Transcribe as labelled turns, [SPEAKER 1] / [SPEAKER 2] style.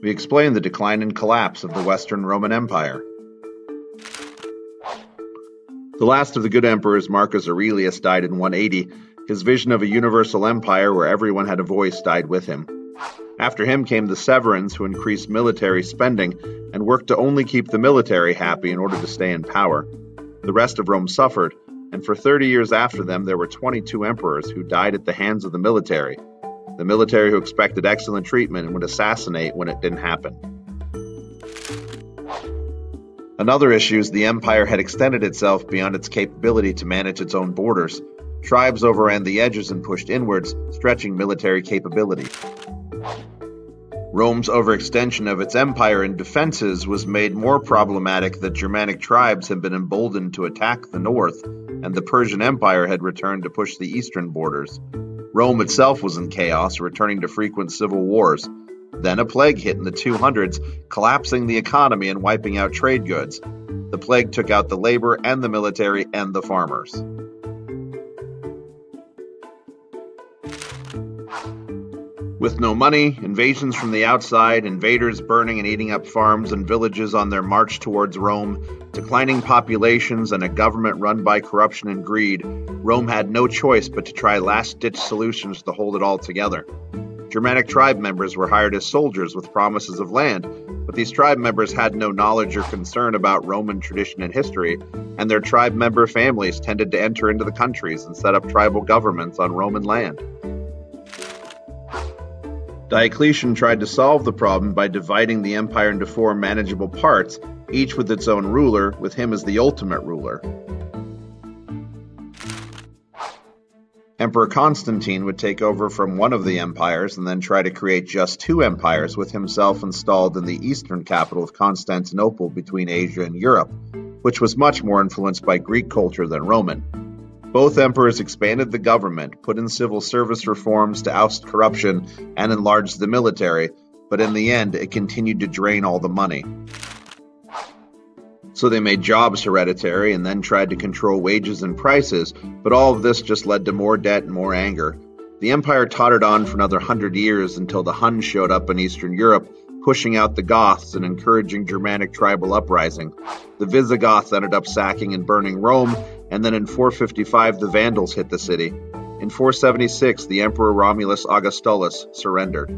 [SPEAKER 1] We explain the decline and collapse of the Western Roman Empire. The last of the good emperors, Marcus Aurelius, died in 180. His vision of a universal empire where everyone had a voice died with him. After him came the Severans, who increased military spending and worked to only keep the military happy in order to stay in power. The rest of Rome suffered, and for 30 years after them there were 22 emperors who died at the hands of the military who expected excellent treatment and would assassinate when it didn't happen. Another issue is the empire had extended itself beyond its capability to manage its own borders. Tribes overran the edges and pushed inwards, stretching military capability. Rome's overextension of its empire in defenses was made more problematic that Germanic tribes had been emboldened to attack the north, and the Persian Empire had returned to push the eastern borders. Rome itself was in chaos, returning to frequent civil wars. Then a plague hit in the 200s, collapsing the economy and wiping out trade goods. The plague took out the labor and the military and the farmers. With no money, invasions from the outside, invaders burning and eating up farms and villages on their march towards Rome, declining populations, and a government run by corruption and greed, Rome had no choice but to try last-ditch solutions to hold it all together. Germanic tribe members were hired as soldiers with promises of land, but these tribe members had no knowledge or concern about Roman tradition and history, and their tribe member families tended to enter into the countries and set up tribal governments on Roman land. Diocletian tried to solve the problem by dividing the empire into 4 manageable parts, each with its own ruler, with him as the ultimate ruler. Emperor Constantine would take over from one of the empires and then try to create just 2 empires, with himself installed in the eastern capital of Constantinople between Asia and Europe, which was much more influenced by Greek culture than Roman. Both emperors expanded the government, put in civil service reforms to oust corruption, and enlarged the military, but in the end it continued to drain all the money. So they made jobs hereditary and then tried to control wages and prices, but all of this just led to more debt and more anger. The empire tottered on for another 100 years until the Huns showed up in Eastern Europe, pushing out the Goths and encouraging Germanic tribal uprising. The Visigoths ended up sacking and burning Rome, and then in 455 the Vandals hit the city. In 476 the Emperor Romulus Augustulus surrendered.